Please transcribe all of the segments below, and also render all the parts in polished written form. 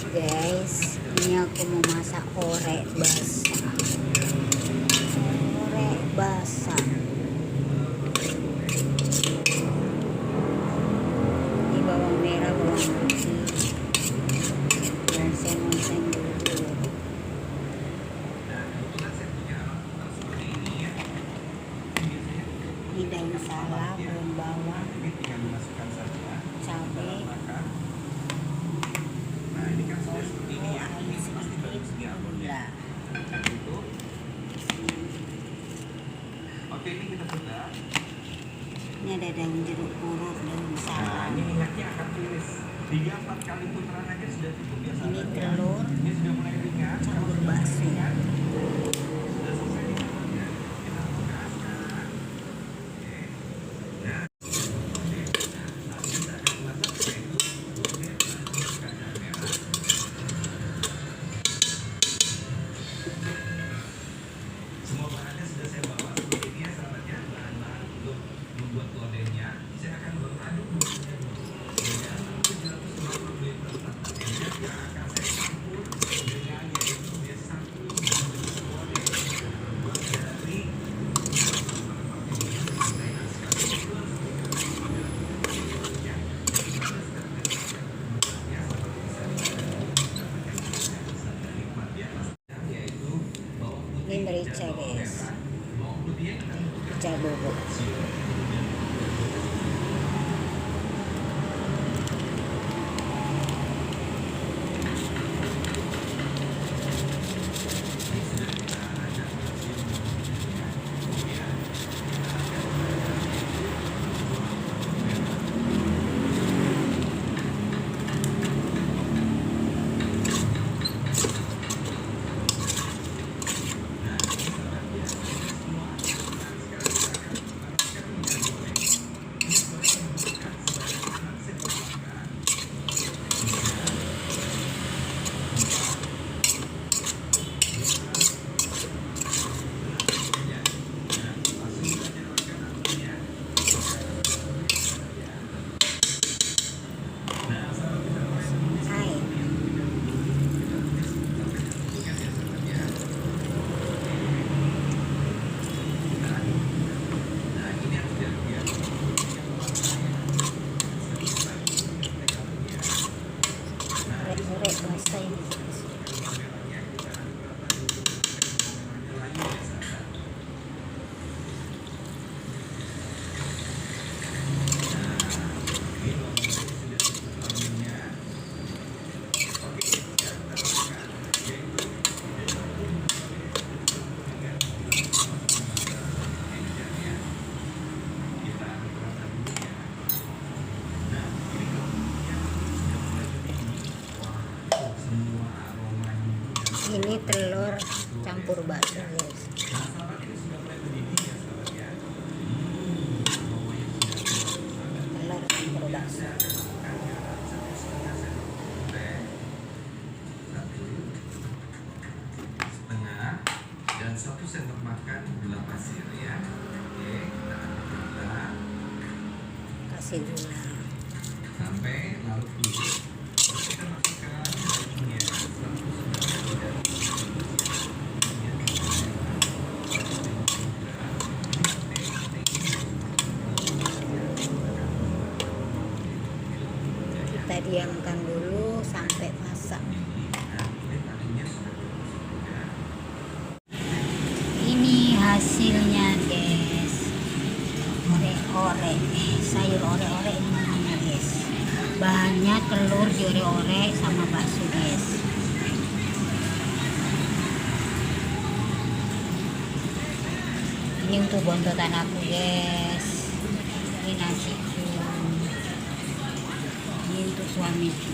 Guys, ini aku mau masak orek basah. Orek basah. Ini bawang merah, bawang putih. Oseng-oseng dulu. Ini daun salam, daun bawang, cabai. Oke, ini kita buka. Ini ada daun jeruk purut, daun salam. Ini minyaknya akan tulis 3-4 kali putaran aja sudah cukup biasa. Ini telur, Ini sudah mulai ringan. campur bakso. Sudah selesai dimakannya. Kita buka sekarang. Oke. Nah, nanti kita akan masak yaitu kacang merah. Semua bahannya sudah saya bawa seperti ini ya sahabatnya, bahan-bahan untuk membuat lodehnya. Saya akan mengaduk bumbunya dulu. Ya, 750 ml minyak yang akan saya campur dengan yaitu satu lodeh terbuat dari Ini merica guys, merica bubuk. Orek basah ini. Ini telur campur bakso guys. Telur campur bakso. Setengah dan 1 sendok makan gula pasir ya. Oke, kita aduk gula Kasih gula. sampai larut dulu. Terus kita masukkan dagingnya 100 Kita diamkan dulu sampai masak. Ini hasilnya guys, orek-orek, sayur orek-orek ini namanya guys. Bahannya telur diorek-orek sama bakso guys. Ini untuk bontotan aku guys. Ini nasiku. Ini untuk suamiku.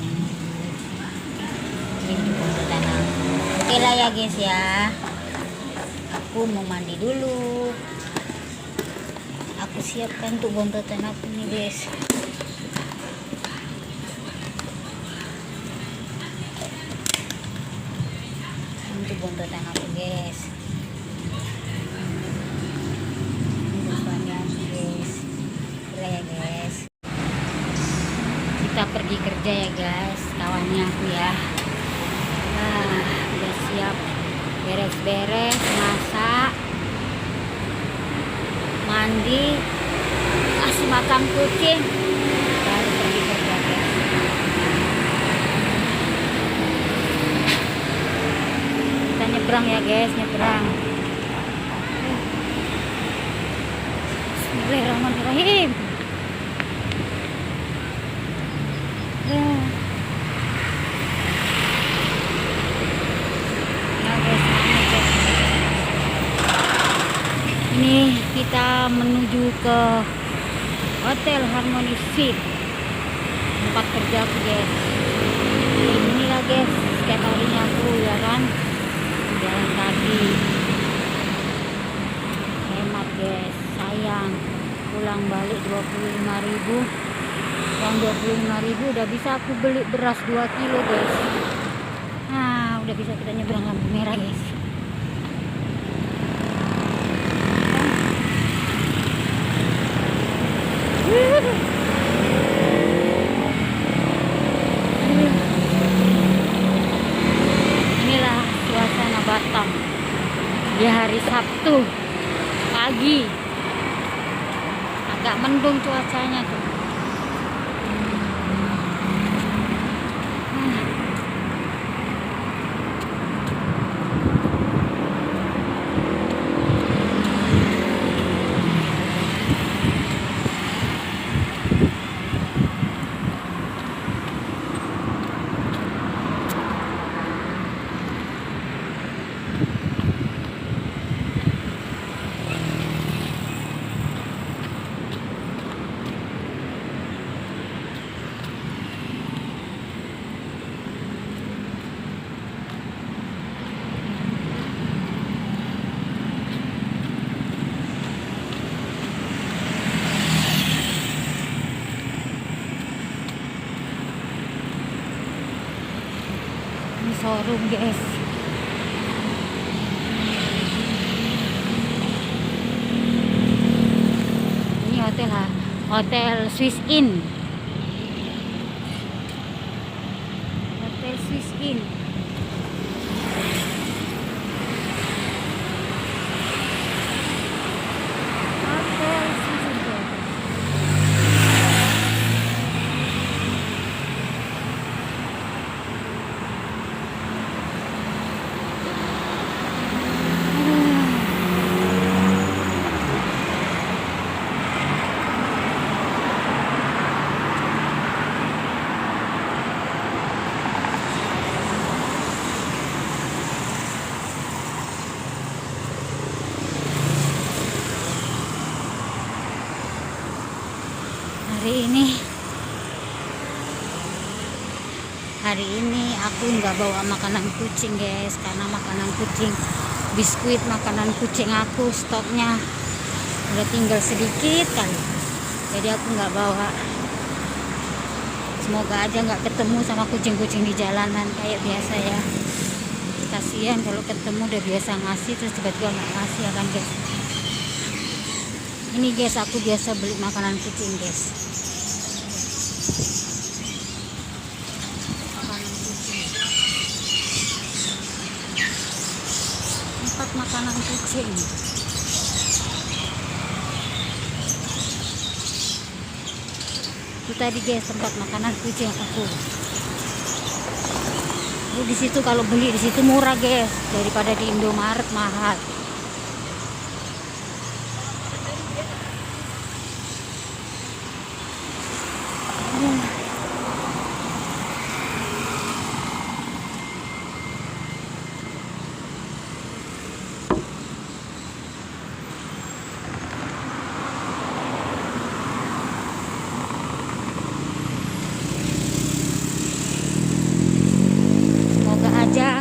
Ini untuk bontotan aku. Oke lah ya guys ya. Aku mau mandi dulu. Aku siapkan untuk bontotan aku nih guys. Untuk bontotan aku guys. Untuk suami aku guys. Gila ya guys. Kita pergi kerja ya guys, kawannya aku ya. siap-siap beres-beres, masak, mandi, kasih makan kucing, baru pergi kerja guys. Kita nyebrang ya guys, nyebrang. Bismillahirrahmanirrahim. Ya. Ini kita menuju ke Hotel Harmony Suite, tempat kerjaku guys. Inilah guys, setiap harinya aku ya kan jalan kaki. Hemat guys, sayang. Pulang balik 25.000. Uang 25.000 udah bisa aku beli beras 2 kilo guys. Nah, udah bisa kita nyebrang lampu merah guys. Inilah suasana Batam di hari Sabtu pagi. Agak mendung cuacanya tuh. Ini showroom guys. Ini hotel lah, Hotel Swiss Inn. Hotel Swiss Inn. Hotel Swiss Inn guys. Hari ini aku nggak bawa makanan kucing guys, karena makanan kucing, biskuit makanan kucing aku stoknya udah tinggal sedikit kali, jadi aku nggak bawa. Semoga aja nggak ketemu sama kucing-kucing di jalanan kayak biasa ya. Kasihan kalau ketemu udah biasa ngasih terus tiba-tiba nggak ngasih ya kan guys. Ini guys, aku biasa beli makanan kucing guys. Tempat makanan kucing. Itu tadi guys tempat makanan kucing aku. Di situ kalau beli di situ murah guys, daripada di Indomaret mahal.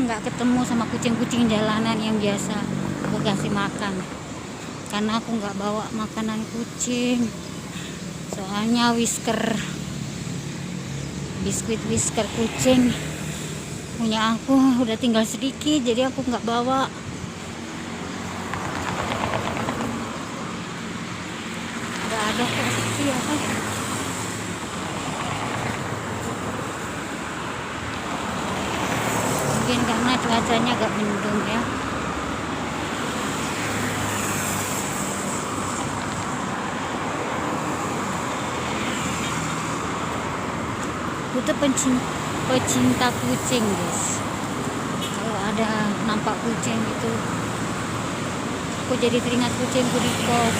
Nggak ketemu sama kucing-kucing jalanan yang biasa aku kasih makan, karena aku nggak bawa makanan kucing. Soalnya biskuit whisker kucing punya aku udah tinggal sedikit, jadi aku nggak bawa. Nggak ada kasih apa. Mungkin karena cuaca cuacanya agak mendung ya. Aku tuh pecinta kucing guys. Kalau ada nampak kucing gitu, aku jadi teringat kucingku di kos.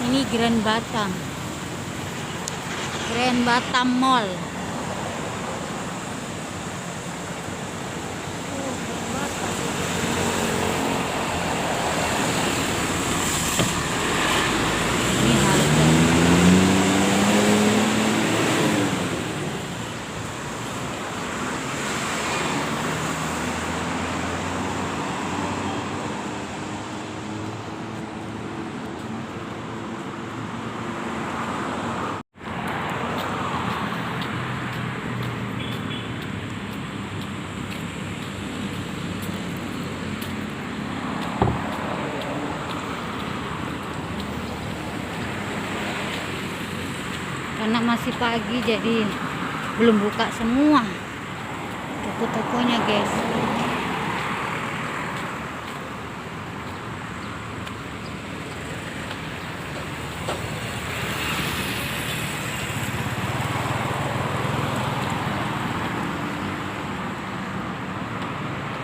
Ini Grand Batam Mall. Ini harga. Karena masih pagi jadi belum buka semua toko-tokonya guys.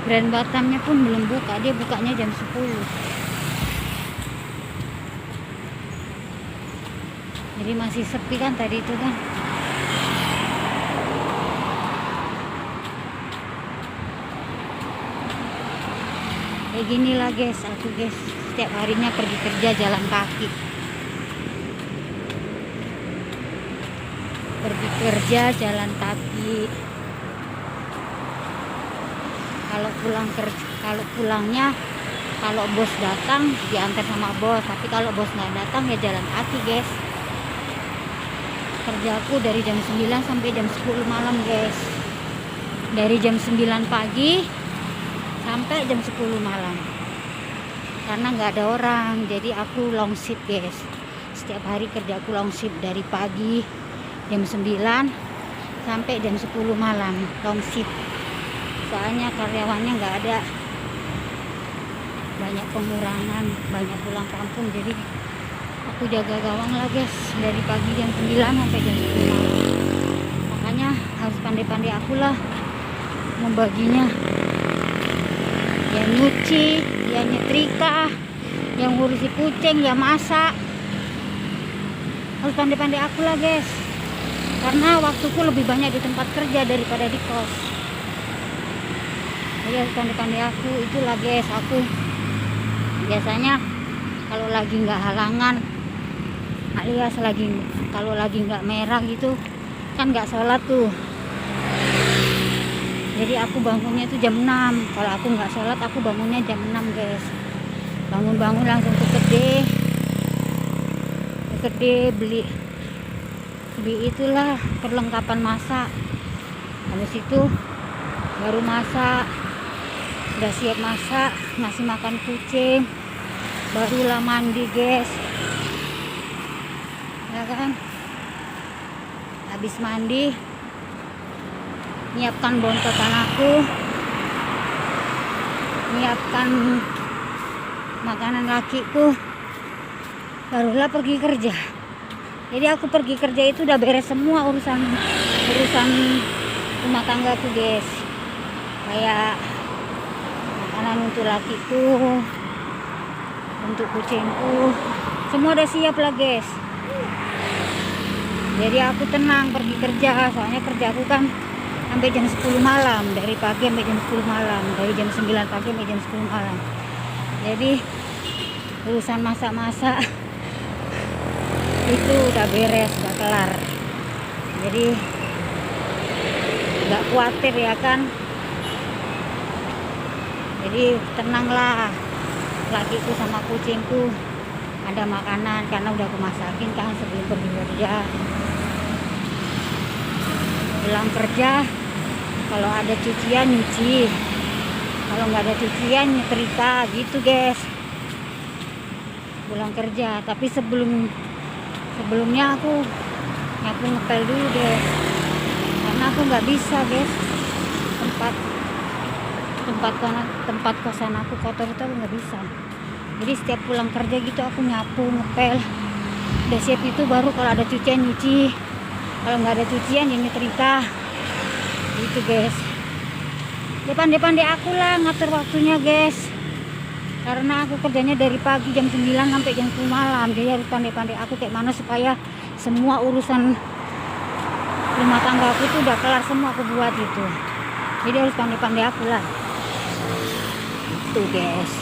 Grand Batamnya pun belum buka, dia bukanya jam 10. Jadi masih sepi kan tadi itu kan. Kayak gini lah guys, aku guys setiap harinya pergi kerja jalan kaki. Pergi kerja jalan kaki. Kalau pulangnya, kalau bos datang diantar sama bos, tapi kalau bos nggak datang ya jalan kaki guys. Kerjaku dari jam 9 sampai jam 10 malam guys. Dari jam 9 pagi sampai jam 10 malam. Karena nggak ada orang, jadi aku long shift guys. Setiap hari kerjaku long shift dari pagi jam 9 sampai jam 10 malam long shift. Soalnya karyawannya nggak ada, banyak pengurangan, banyak pulang kampung, jadi aku jaga gawang lah guys dari pagi jam 9 sampai jam 10 malam. Makanya harus pandai-pandai aku lah membaginya. Yang nyuci, yang nyetrika, yang ngurusi kucing, yang masak. Harus pandai-pandai aku lah guys. Karena waktuku lebih banyak di tempat kerja daripada di kos. Jadi harus pandai-pandai aku, itulah guys. Aku biasanya kalau lagi nggak halangan, alias kalau lagi nggak merah gitu kan, nggak sholat tuh, jadi aku bangunnya itu jam 6. Kalau aku nggak sholat aku bangunnya jam 6 guys. Bangun langsung ke gede beli itulah perlengkapan masak. Habis itu baru masak, udah siap masak, ngasih makan kucing, barulah mandi guys, ya kan. Habis mandi nyiapkan bontotan aku, nyiapkan makanan lakiku, barulah pergi kerja. Jadi aku pergi kerja itu udah beres semua urusan rumah tanggaku guys, kayak makanan untuk lakiku, untuk kucingku, semua udah siap lah guys. Jadi aku tenang pergi kerja, soalnya kerjaku kan sampai jam 10 malam, dari pagi sampai jam 10 malam, dari jam 9 pagi sampai jam 10 malam. Jadi urusan masak-masak itu udah beres, udah kelar. Jadi nggak khawatir ya kan. Jadi tenanglah, lakiku sama kucingku ada makanan karena udah aku masakin kan sebelum pergi kerja. Pulang kerja Kalau ada cucian nyuci, kalau nggak ada cucian nyetrika gitu guys. Pulang kerja, tapi sebelumnya aku nyapu ngepel dulu guys, karena aku nggak bisa guys, tempat kosan aku kotor itu aku nggak bisa. Jadi setiap pulang kerja gitu aku nyapu ngepel, udah siap itu baru kalau ada cucian nyuci, kalau nggak ada cucian ya nyetrika gitu guys. Pandai-pandai aku lah ngatur waktunya guys, karena aku kerjanya dari pagi jam 9 sampai jam 10 malam. Jadi harus pandai-pandai aku kayak mana supaya semua urusan rumah tangga aku tuh udah kelar semua aku buat gitu. Jadi harus pandai-pandai aku lah itu guys.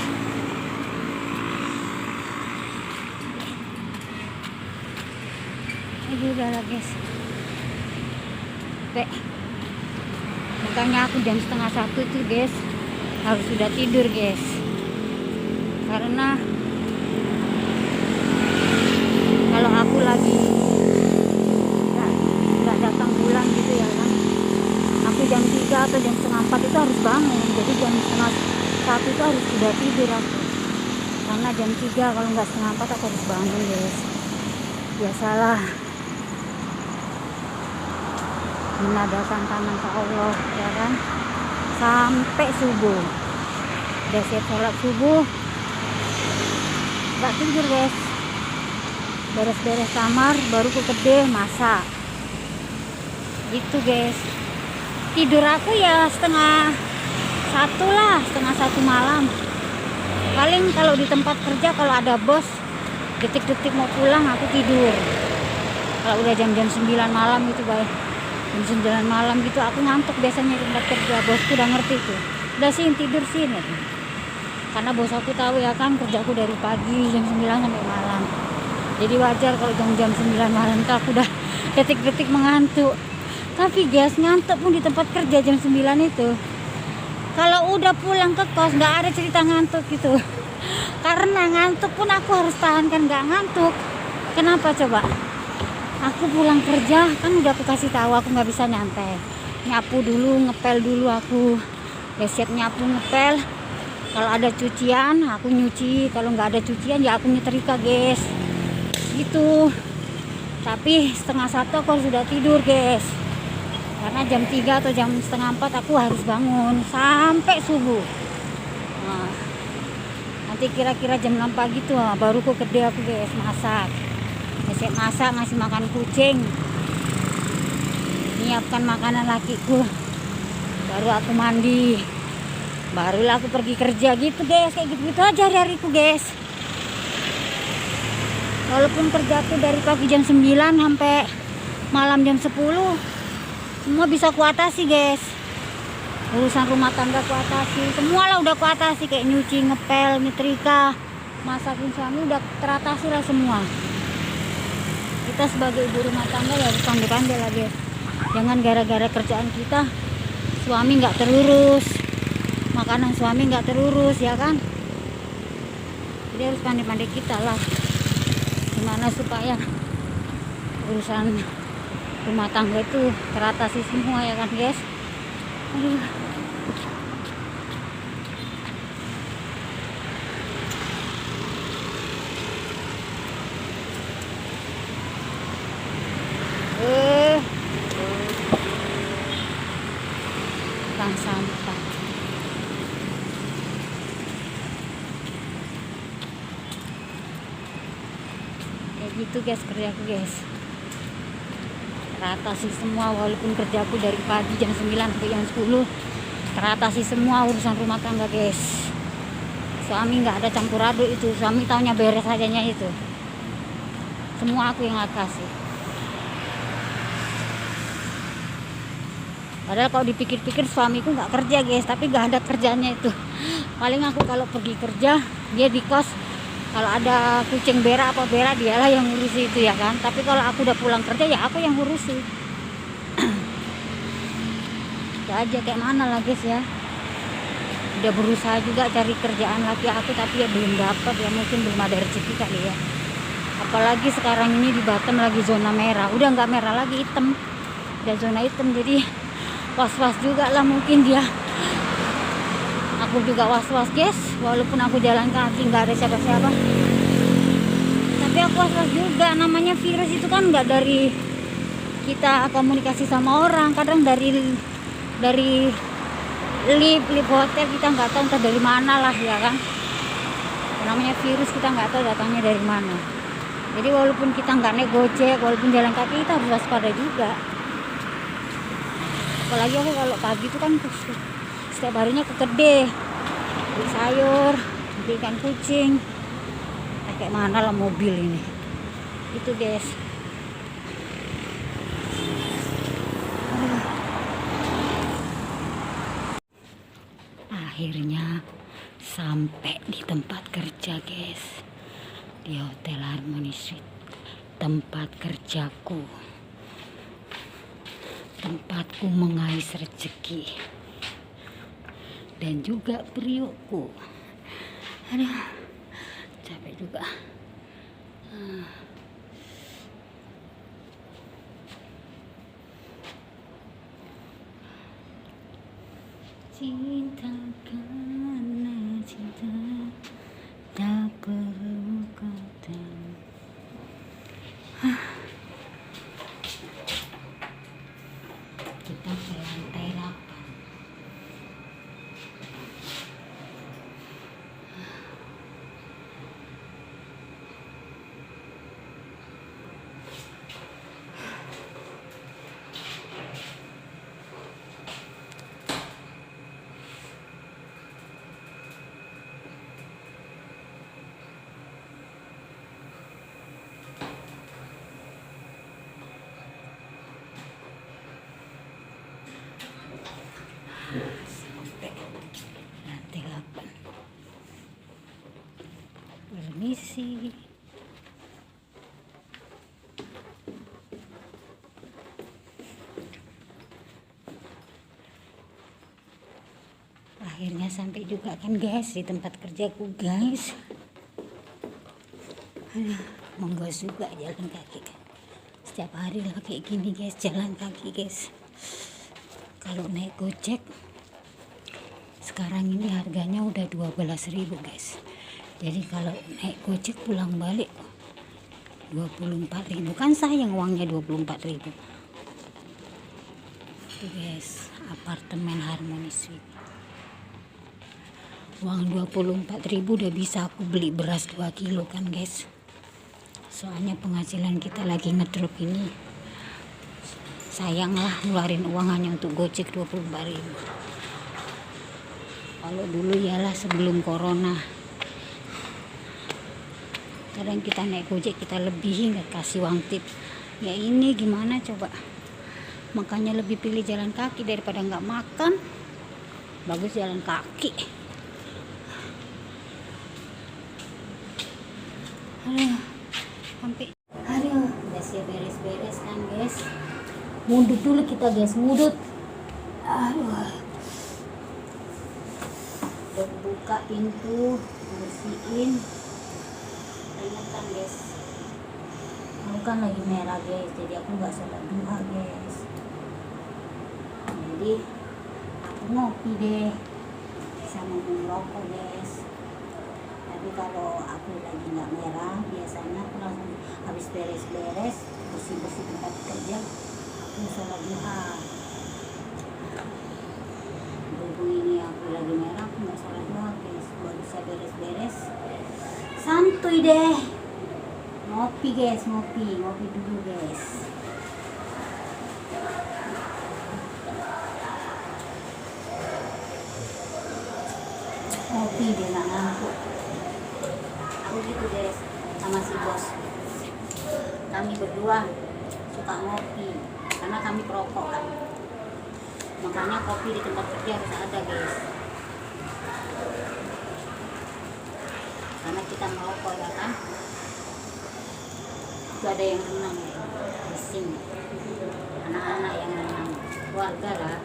Ini udah lah guys, makanya aku jam 12:30 itu guys harus sudah tidur guys, karena kalau aku lagi nggak datang bulan gitu ya kan, aku jam 3 atau jam 3:30 itu harus bangun. Jadi jam 12:30 itu harus sudah tidur aku, karena jam 3 kalau nggak 3:30 aku harus bangun guys. Biasalah menadakan tangan ke Allah ya kan, sampai subuh. Udah siap sholat subuh nggak tidur guys, beres-beres kamar baru ke gede masak gitu guys. Tidur aku ya 1:30 lah, 1:30 malam paling. Kalau di tempat kerja kalau ada bos detik-detik mau pulang aku tidur. Kalau udah jam-jam 9 malam gitu baik, jam 9 malam gitu aku ngantuk biasanya di tempat kerja. Bosku udah ngerti tuh, udah sih tidur sini, karena bos aku tahu ya kan kerjaku dari pagi jam 9 sampai malam. Jadi wajar kalau jam-jam 9 malam tuh aku udah detik-detik mengantuk. Tapi guys, ngantuk pun di tempat kerja jam 9 itu, kalau udah pulang ke kos nggak ada cerita ngantuk gitu. Karena ngantuk pun aku harus tahankan nggak ngantuk. Kenapa coba? Aku pulang kerja kan udah aku kasih tahu aku nggak bisa nyantai, nyapu dulu, ngepel dulu aku. Ya siap nyapu ngepel. Kalau ada cucian aku nyuci, kalau nggak ada cucian ya aku nyetrika guys gitu. Tapi 3:30 aku harus sudah tidur guys, karena jam 3 atau jam 3:30 aku harus bangun sampai subuh. Nah, nanti kira-kira jam 6 pagi tuh baru ke gede aku guys masak. Siap masak, ngasih makan kucing, nyiapkan makanan lakiku, baru aku mandi, barulah aku pergi kerja gitu guys. Kayak gitu-gitu aja hari-hariku guys. Walaupun kerjaku dari pagi jam 9 sampai malam jam 10, semua bisa kuatasi guys. Urusan rumah tangga kuatasi, semua lah udah kuatasi, kayak nyuci, ngepel, nyetrika, masakin suami udah teratasi lah semua. Kita sebagai ibu rumah tangga ya harus pandai-pandai lah guys. Jangan gara-gara kerjaan kita suami nggak terurus, makanan suami nggak terurus ya kan. Jadi harus pandai-pandai kita lah gimana supaya urusan rumah tangga itu teratasi semua ya kan guys. Aduh. Tang sampah. Kayak gitu guys kerjaku guys. Teratasi semua walaupun kerjaku dari pagi jam 9 sampai jam 10. Teratasi semua urusan rumah tangga guys. Suami nggak ada campur aduk itu, suami taunya beres sajanya itu. Semua aku yang kasih. Padahal kalau dipikir-pikir suamiku nggak kerja guys, tapi nggak ada kerjanya itu. Paling aku kalau pergi kerja dia di kos, kalau ada kucing berak apa berak dialah yang ngurusi itu ya kan. Tapi kalau aku udah pulang kerja ya aku yang ngurusi. Ya aja kayak mana lah guys ya. Udah berusaha juga cari kerjaan laki aku tapi ya belum dapat ya, mungkin belum ada rezeki kali ya. Apalagi sekarang ini di Batam lagi zona merah, udah nggak merah lagi, hitam, udah zona hitam. Jadi was-was juga lah mungkin dia. Aku juga was-was guys, walaupun aku jalan kaki nggak ada siapa-siapa, tapi aku was-was juga. Namanya virus itu kan nggak dari kita komunikasi sama orang, kadang dari lift hotel kita nggak tahu entah dari mana lah ya kan. Namanya virus kita nggak tahu datangnya dari mana. Jadi walaupun kita nggak naik gojek, walaupun jalan kaki, kita harus waspada juga. Apalagi aku kalau pagi itu kan setiap harinya ke Kedai beli sayur, beli ikan kucing. Kayak mana lah mobil ini. Itu guys. Akhirnya sampai di tempat kerja guys, di Hotel Harmony Suite, tempat kerjaku, tempatku mengais rezeki dan juga periukku. Aduh, capek juga. Cinta karena cinta tak perlu kata. Kita ke lantai 8. Sampai lantai 8. Permisi. Akhirnya sampai juga kan guys di tempat kerjaku guys. Menggos juga jalan kaki. Setiap hari lah kayak gini guys, jalan kaki guys. Kalau naik gojek sekarang ini harganya udah 12.000 guys. Jadi kalau naik gojek pulang balik 24.000, kan sayang uangnya 24.000. Itu guys, apartemen Harmony Suite. Uang 24.000 udah bisa aku beli beras 2 kilo kan guys. Soalnya penghasilan kita lagi ngedrop ini. Sayang lah ngeluarin uang hanya untuk gojek 24.000. Kalau dulu ialah sebelum corona, kadang kita naik gojek kita lebihin, nggak kasih uang tip. Ya ini gimana coba, makanya lebih pilih jalan kaki daripada nggak makan. Bagus jalan kaki. Aduh, sampai udah siap beres-beres kan guys. Mudut dulu kita guys, mudut. Aduh, udah buka pintu, bersihin. Ingatkan guys, aku kan lagi merah guys, jadi aku nggak sholat duha guys. Jadi aku ngopi deh sama merokok guys. Tapi kalau aku lagi nggak merah, biasanya aku langsung habis beres-beres, bersih-bersih tempat kerja, aku sholat duha. Berhubung ini aku lagi merah, aku nggak sholat duha guys. Baru bisa beres-beres, santuy deh, ngopi guys, ngopi dulu guys. Ngopi deh, nggak ngantuk. Aku gitu guys sama si bos, kami berdua suka ngopi karena kami perokok kan, makanya kopi di tempat kerja harus ada guys, karena kita merokok ya kan. Itu ada yang renang di sini, anak-anak yang renang, keluarga lah.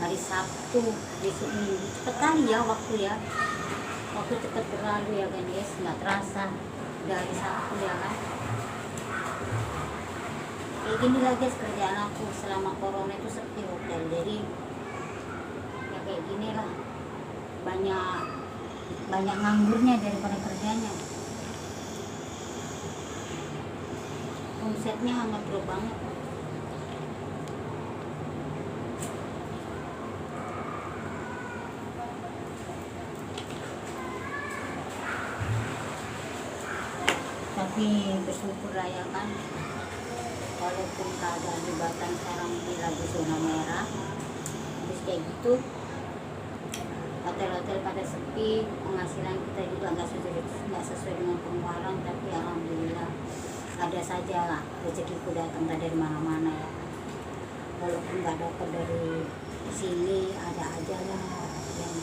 hari Sabtu, besok Minggu. Cepet kali ya waktu ya. Waktu cepet berlalu ya kan guys, nggak terasa dari Sabtu ya kan. Kayak gini lah guys kerjaan aku selama corona itu sepi hotel. Jadi ya kayak gini lah, banyak nganggurnya daripada kerjanya. Omsetnya ngedrop banget. Tapi bersyukur lah ya kan, walaupun keadaan di Batam sekarang ini lagi zona merah, terus kayak gitu hotel-hotel pada sepi, penghasilan kita juga nggak sesuai dengan pengeluaran. Tapi alhamdulillah ada saja lah rezekiku datang dari mana-mana ya. Walaupun nggak dapat dari sini, ada aja lah yang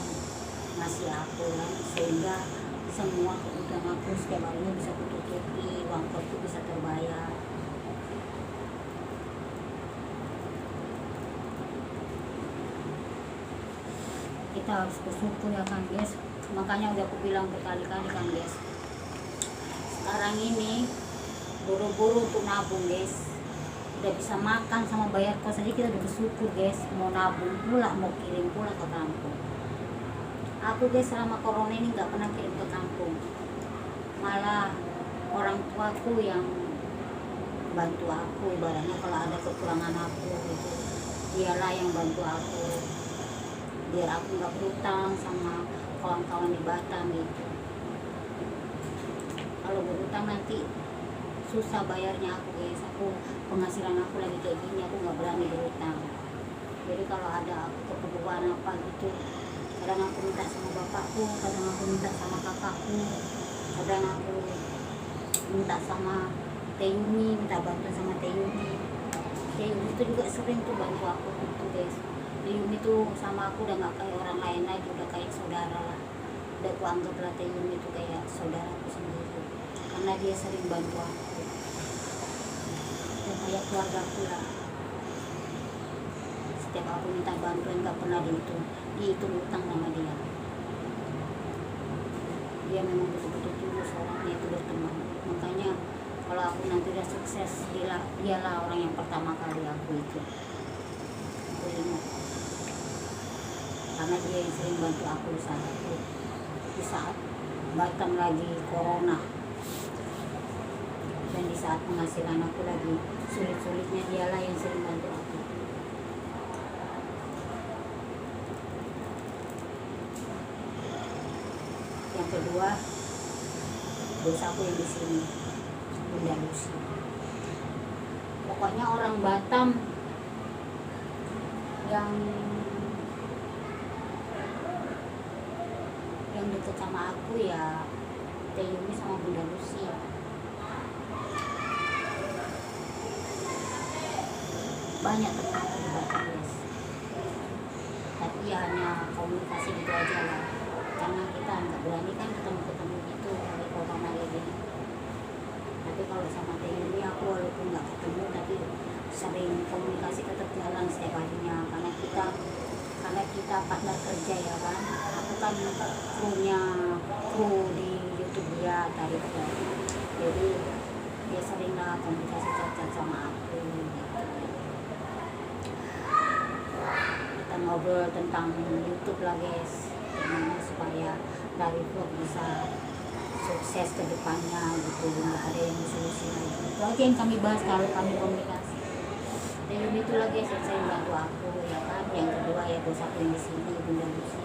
ngasih aku kan, sehingga semua kebutuhan aku setiap harinya bisa kututupi, uang kosku bisa terbayar. Kita harus bersyukur ya kan guys. Makanya udah aku bilang berkali-kali kan guys, sekarang ini buru-buru untuk nabung guys. Udah bisa makan sama bayar kos aja kita udah bersyukur guys. Mau nabung pula, mau kirim pula ke kampung. Aku guys selama corona ini nggak pernah kirim ke kampung, malah orang tuaku yang bantu aku. Ibaratnya kalau ada kekurangan aku gitu, dialah yang bantu aku biar aku nggak berutang sama kawan-kawan di Batam gitu. Kalau berutang nanti susah bayarnya aku guys. Aku penghasilan aku lagi kayak gini, aku nggak berani berutang. Jadi kalau ada aku keperluan apa gitu, kadang aku minta sama bapakku, kadang aku minta sama kakakku, kadang aku minta sama Teh Yuni, minta bantuan sama Teh Yuni. Teh Yuni itu juga sering tuh bantu aku gitu guys. Teh Yuni tuh sama aku udah gak kayak orang lain lagi, udah kayak saudara lah. Udah aku anggaplah Teh Yuni itu kayak saudaraku sendiri, karena dia sering bantu aku. Dan kayak keluarga pula. Setiap aku minta bantuan gak pernah dihitung utang sama dia. Dia memang betul-betul tulus orangnya itu berteman. Makanya kalau aku nanti udah sukses, dialah orang yang pertama kali aku itu. Aku ingat. Karena dia yang sering bantu aku di saat Batam lagi corona. Dan di saat penghasilan aku lagi sulit-sulitnya, dialah yang sering bantu aku. Yang kedua, dosaku yang di sini, Bunda Lucy. Pokoknya orang Batam yang deket sama aku ya Teh Yuni sama Bunda Lucy. Banyak teman aku di Batam guys, tapi ya hanya komunikasi gitu aja lah, karena kita nggak berani kan ketemu gitu dari corona kayak gini. Tapi kalau sama Teh Yuni aku walaupun nggak ketemu tapi sering komunikasi, tetap jalan setiap harinya, karena kita partner kerja ya kan. Aku kan kru di YouTube dia tarifnya, jadi dia sering lah komunikasi chat sama aku gitu. Kita ngobrol tentang YouTube lah guys, gimana supaya dari vlog bisa sukses ke depannya gitu, nggak ada yang solusi lagi. Itu aja yang kami bahas kalau kami komunikasi. Dan itu lagi yang sering bantu aku ya kan. Yang kedua ya dosaku yang di sini, Bunda Lucy.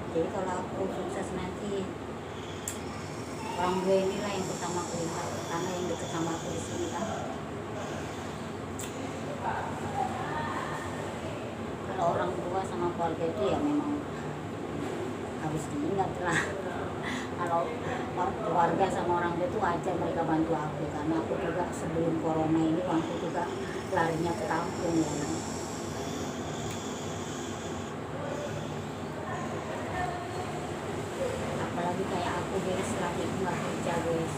Jadi kalau aku sukses nanti, orang gue inilah yang pertama aku lihat, karena yang dekat sama aku di sini kan. Kalau orang tua sama keluarga itu ya memang harus diingat lah. Kalau keluarga sama orang tua itu wajar mereka bantu aku, karena aku juga sebelum corona ini aku juga larinya ke kampung ya. Apalagi kayak aku guys, lagi nggak kerja guys.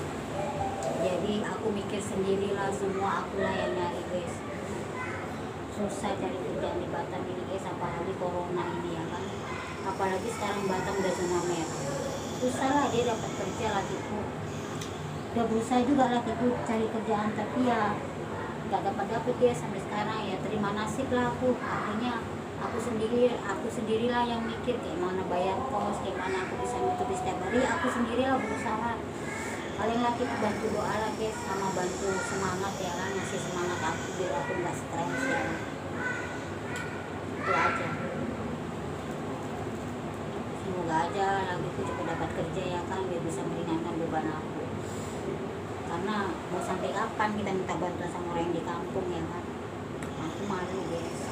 Jadi aku mikir mikir sendirilah, semua akulah yang nyari guys. Susah cari kerjaan di Batam ini guys, apalagi corona ini ya kan. Apalagi sekarang Batam udah zona merah. Susah lah dia dapat kerja lakiku. Udah berusaha juga lakiku cari kerjaan, tapi ya nggak dapat dia sampai sekarang. Ya terima nasib lah aku. Akhirnya aku sendirilah yang mikir kayak mana bayar kos, kayak mana aku bisa nutupi setiap hari. Aku sendirilah berusaha. Paling lagi bantu doa lah guys, sama bantu semangat ya kan, ngasih semangat aku biar aku nggak stres ya. Itu aja. Semoga aja lagi aku cepat dapat kerja ya kan, biar bisa meringankan beban aku. Karena mau sampai kapan kita minta bantuan sama orang di kampung ya kan? Aku malu guys.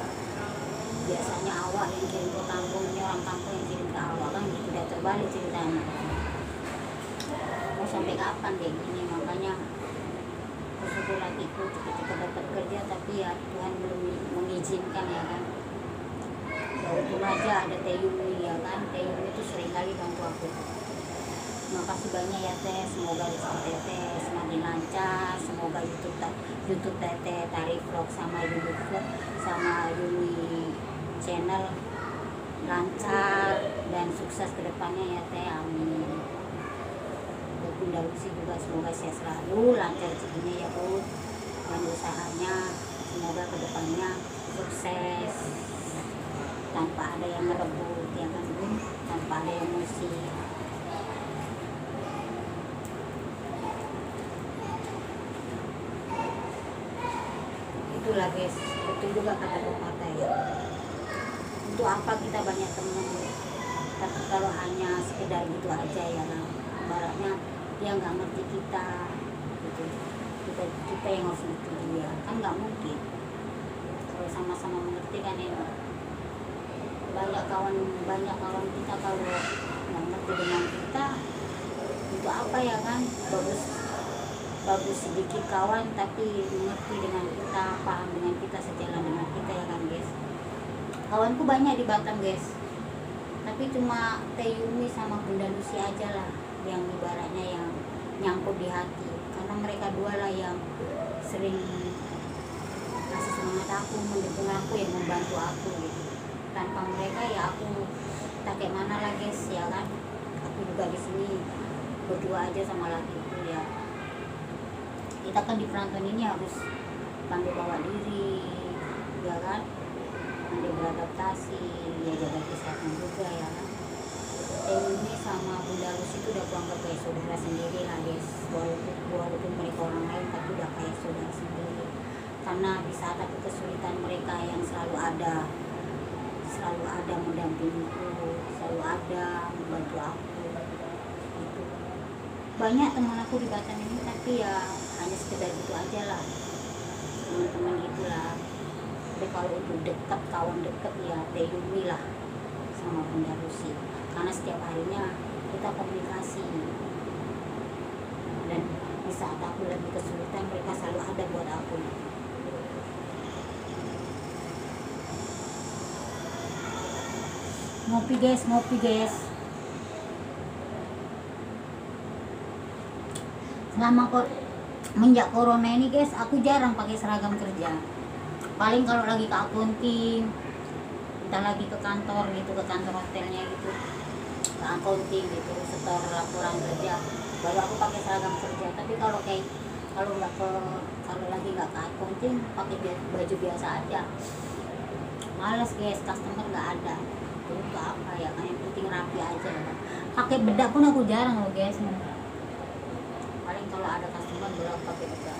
Biasanya awak yang kirim ke kampung, ini orang kampung yang kirim ke awak kan, tidak terbalik ceritanya. Mau sampai kapan deh gini, makanya bersyukur lakiku cepat-cepat dapat kerja, tapi ya Tuhan belum mengizinkan ya kan. Walaupun aja ada Teyumi ya kan, Teyumi itu sering kali bantu aku. Makasih banyak ya Teh, semoga rezeki Teteh semakin lancar, semoga YouTube Teteh Tarik Vlog sama YouTube Vlog sama Yumi channel lancar dan sukses ke depannya ya Teh, amin. Bunda Lucy juga semoga sehat selalu, lancar rezekinya ya Bu, dan usahanya semoga kedepannya sukses tanpa ada yang merebut ya kan Bu, tanpa ada yang emosi. Itulah guys, betul juga kata pepatah ya. Untuk apa kita banyak teman, tapi kalau hanya sekedar gitu aja ya lah, baratnya dia nggak ngerti kita gitu. Kita yang harus ngerti dia kan, nggak mungkin kalau sama-sama mengerti kan ya. Banyak kawan kita kalau nggak ngerti dengan kita, untuk apa ya kan. Bagus sedikit kawan tapi mengerti dengan kita, paham dengan kita, sejalan dengan kita ya kan guys. Kawanku banyak di Batam guys, tapi cuma Teyumi sama Bunda Lucy aja lah yang ibaratnya yang nyangkut di hati, karena mereka dua lah yang sering kasih semangat aku, mendukung aku, yang membantu aku gitu. Tanpa mereka ya aku tak kayak mana lah guys ya kan. Aku juga di sini berdua aja sama lakiku ya. Kita kan di perantauan ini harus pandai bawa diri ya kan, pandai beradaptasi ya, jaga kesehatan juga ya kan. Ini sama Bunda Lucy itu udah kuanggap kayak saudara sendiri lah guys, walaupun mereka orang lain tapi udah kayak saudara sendiri. Karena di saat aku kesulitan mereka yang selalu ada mendampingiku, selalu ada membantu aku gitu. Banyak teman aku di Batam ini, tapi ya hanya sekedar gitu aja lah, teman-teman gitulah. Tapi kalau untuk dekat, kawan dekat ya Teyumi lah sama Bunda Lucy, karena setiap harinya kita komunikasi, dan di saat aku lagi kesulitan mereka selalu ada buat aku. Ngopi guys. Menjak corona ini guys, aku jarang pakai seragam kerja. Paling kalau lagi ke accounting, kita lagi ke kantor gitu, ke kantor hotelnya gitu, ke accounting gitu, setor laporan kerja, baru aku pakai seragam kerja. Tapi kalau lagi nggak ke accounting, pakai baju biasa aja. Males guys, customer nggak ada. Itu apa ya kan, yang penting rapi aja ya kan. Pakai bedak pun aku jarang loh guys. Paling kalau ada customer baru aku pakai bedak.